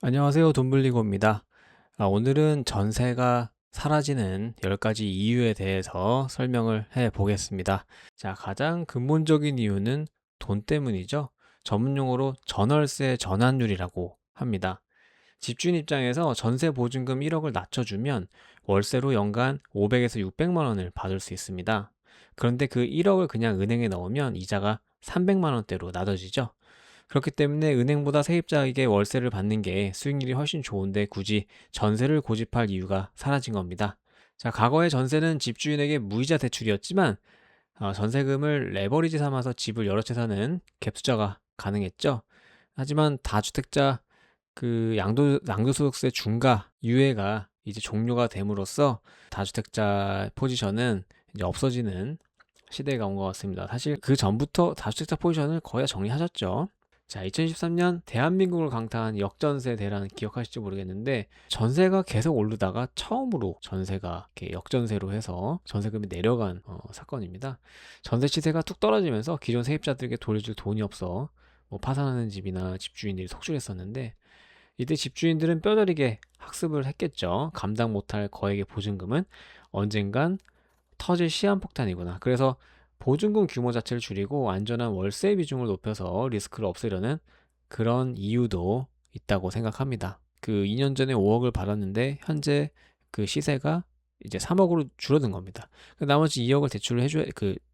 안녕하세요. 돈블리고입니다. 오늘은 전세가 사라지는 10가지 이유에 대해서 설명을 해 보겠습니다. 자, 가장 근본적인 이유는 돈 때문이죠. 전문 용어로 전월세 전환율이라고 합니다. 집주인 입장에서 전세 보증금 1억을 낮춰주면 월세로 연간 500에서 600만 원을 받을 수 있습니다. 그런데 그 1억을 그냥 은행에 넣으면 이자가 300만 원대로 낮아지죠. 그렇기 때문에 은행보다 세입자에게 월세를 받는 게 수익률이 훨씬 좋은데 굳이 전세를 고집할 이유가 사라진 겁니다. 자, 과거의 전세는 집주인에게 무이자 대출이었지만 전세금을 레버리지 삼아서 집을 여러 채 사는 갭투자가 가능했죠. 하지만 다주택자 양도소득세 중과 유예가 이제 종료가 됨으로써 다주택자 포지션은 이제 없어지는 시대가 온 것 같습니다. 사실 그 전부터 다주택자 포지션을 거의 다 정리하셨죠. 자, 2013년 대한민국을 강타한 역전세 대란 기억하실지 모르겠는데 전세가 계속 오르다가 처음으로 전세가 이렇게 역전세로 해서 전세금이 내려간 사건입니다. 전세 시세가 뚝 떨어지면서 기존 세입자들에게 돌려줄 돈이 없어 뭐 파산하는 집이나 집주인들이 속출했었는데 이때 집주인들은 뼈저리게 학습을 했겠죠. 감당 못할 거액의 보증금은 언젠간 터질 시한폭탄이구나. 그래서 보증금 규모 자체를 줄이고 안전한 월세 비중을 높여서 리스크를 없애려는 그런 이유도 있다고 생각합니다. 그 2년 전에 5억을 받았는데 현재 그 시세가 이제 3억으로 줄어든 겁니다. 나머지 2억을 대출을 해줘야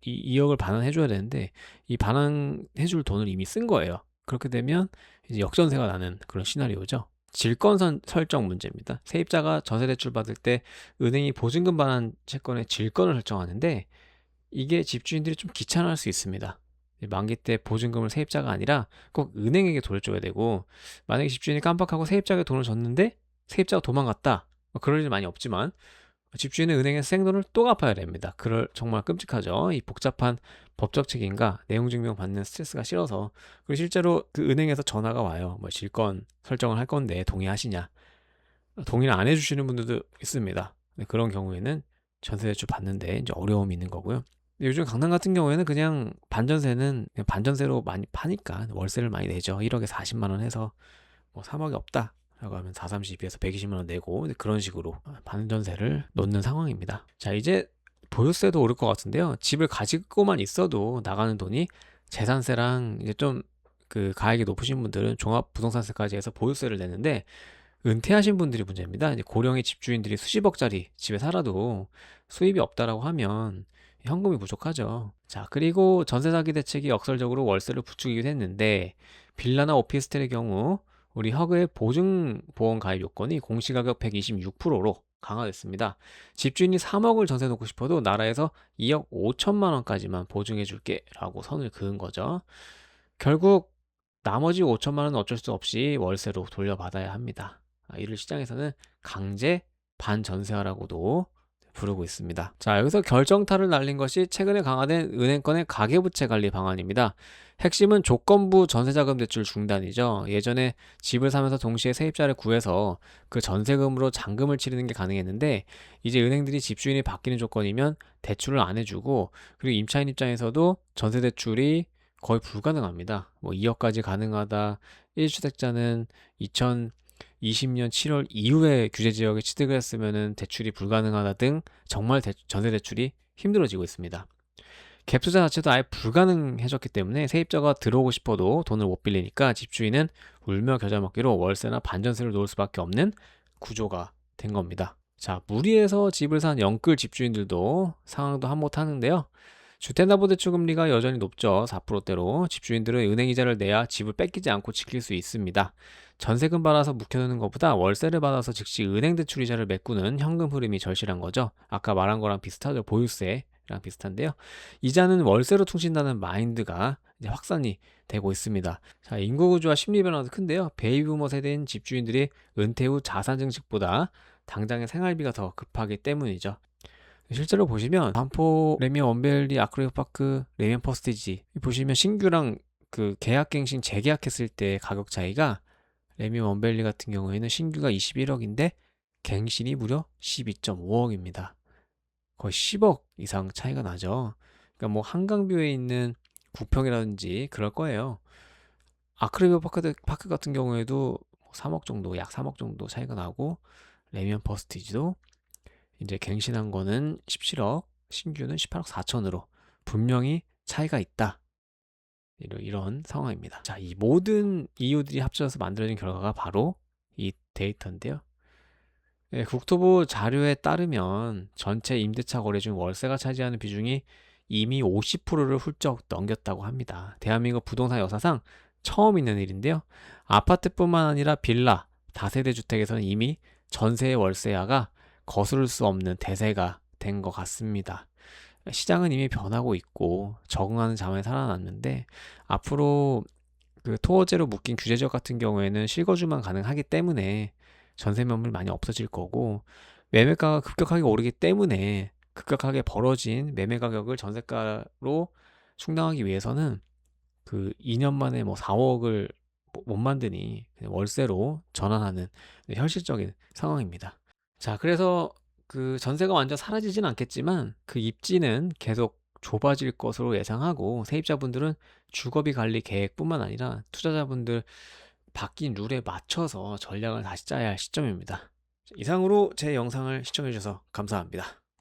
2억을 반환해줘야 되는데 이 반환해줄 돈을 이미 쓴 거예요. 그렇게 되면 이제 역전세가 나는 그런 시나리오죠. 질권 설정 문제입니다. 세입자가 전세 대출 받을 때 은행이 보증금 반환 채권의 질권을 설정하는데 이게 집주인들이 좀 귀찮아할 수 있습니다. 만기 때 보증금을 세입자가 아니라 꼭 은행에게 돌려줘야 되고 만약에 집주인이 깜빡하고 세입자에게 돈을 줬는데 세입자가 도망갔다. 그럴 일 많이 없지만 집주인은 은행에서 생돈을 또 갚아야 됩니다. 그럴 정말 끔찍하죠. 이 복잡한 법적 책임과 내용 증명 받는 스트레스가 싫어서 그리고 실제로 그 은행에서 전화가 와요. 뭐 질권 설정을 할 건데 동의하시냐? 동의를 안 해주시는 분들도 있습니다. 그런 경우에는 전세 대출 받는데 이제 어려움이 있는 거고요. 요즘 강남 같은 경우에는 그냥 반전세는 그냥 반전세로 많이 파니까 월세를 많이 내죠. 1억에 40만 원 해서 뭐 3억이 없다 라고 하면 4, 32에서 120만 원 내고 그런 식으로 반전세를 놓는 상황입니다. 자, 이제 보유세도 오를 것 같은데요. 집을 가지고만 있어도 나가는 돈이 재산세랑 이제 좀 그 가액이 높으신 분들은 종합부동산세까지 해서 보유세를 내는데 은퇴하신 분들이 문제입니다. 이제 고령의 집주인들이 수십억짜리 집에 살아도 수입이 없다라고 하면 현금이 부족하죠. 자, 그리고 전세 사기 대책이 역설적으로 월세를 부추기기도 했는데 빌라나 오피스텔의 경우 우리 허그의 보증보험 가입 요건이 공시가격 126%로 강화됐습니다. 집주인이 3억을 전세 놓고 싶어도 나라에서 2억 5천만 원까지만 보증해 줄게 라고 선을 그은 거죠. 결국 나머지 5천만 원은 어쩔 수 없이 월세로 돌려받아야 합니다. 이를 시장에서는 강제 반전세화라고도 부르고 있습니다. 자, 여기서 결정타를 날린 것이 최근에 강화된 은행권의 가계부채 관리 방안입니다. 핵심은 조건부 전세자금 대출 중단이죠. 예전에 집을 사면서 동시에 세입자를 구해서 그 전세금으로 잔금을 치르는 게 가능했는데 이제 은행들이 집주인이 바뀌는 조건이면 대출을 안 해주고 그리고 임차인 입장에서도 전세 대출이 거의 불가능합니다. 뭐 2억까지 가능하다. 1주택자는 2020년 7월 이후에 규제 지역에 취득을 했으면 대출이 불가능하다 등 정말 전세 대출이 힘들어지고 있습니다. 갭 투자 자체도 아예 불가능해졌기 때문에 세입자가 들어오고 싶어도 돈을 못 빌리니까 집주인은 울며 겨자 먹기로 월세나 반전세를 놓을 수밖에 없는 구조가 된 겁니다. 자, 무리해서 집을 산 영끌 집주인들도 상황도 한몫하는데요. 주택담보대출 금리가 여전히 높죠. 4%대로 집주인들은 은행 이자를 내야 집을 뺏기지 않고 지킬 수 있습니다. 전세금 받아서 묵혀두는 것보다 월세를 받아서 즉시 은행 대출 이자를 메꾸는 현금 흐름이 절실한 거죠. 아까 말한 거랑 비슷하죠. 보유세랑 비슷한데요. 이자는 월세로 퉁친다는 마인드가 이제 확산이 되고 있습니다. 자, 인구 구조와 심리 변화도 큰데요. 베이비부머 세대인 집주인들이 은퇴 후 자산 증식보다 당장의 생활비가 더 급하기 때문이죠. 실제로 보시면 반포 레미안 원베일리 아크로파크 레미안 퍼스티지 보시면 신규랑 그 계약갱신 재계약했을 때 가격 차이가 레미안 원베일리 같은 경우에는 신규가 21억인데 갱신이 무려 12.5억입니다. 거의 10억 이상 차이가 나죠. 그러니까 뭐 한강뷰에 있는 구평이라든지 그럴 거예요. 아크로파크 같은 경우에도 3억 정도, 약 3억 정도 차이가 나고, 레미안 퍼스티지도 이제 갱신한 거는 17억, 신규는 18억 4천으로 분명히 차이가 있다. 이런 상황입니다. 자, 이 모든 이유들이 합쳐져서 만들어진 결과가 바로 이 데이터인데요. 예, 국토부 자료에 따르면 전체 임대차 거래 중 월세가 차지하는 비중이 이미 50%를 훌쩍 넘겼다고 합니다. 대한민국 부동산 역사상 처음 있는 일인데요. 아파트뿐만 아니라 빌라, 다세대 주택에서는 이미 전세의 월세야가 거스를 수 없는 대세가 된 것 같습니다. 시장은 이미 변하고 있고 적응하는 자만이 살아났는데, 앞으로 그 토어제로 묶인 규제적 같은 경우에는 실거주만 가능하기 때문에 전세 매물이 많이 없어질 거고, 매매가가 급격하게 오르기 때문에 급격하게 벌어진 매매 가격을 전세가로 충당하기 위해서는 그 2년 만에 뭐 4억을 못 만드니 그냥 월세로 전환하는 현실적인 상황입니다. 자, 그래서 그 전세가 완전 사라지진 않겠지만 그 입지는 계속 좁아질 것으로 예상하고, 세입자분들은 주거비 관리 계획뿐만 아니라 투자자분들 바뀐 룰에 맞춰서 전략을 다시 짜야 할 시점입니다. 이상으로 제 영상을 시청해 주셔서 감사합니다.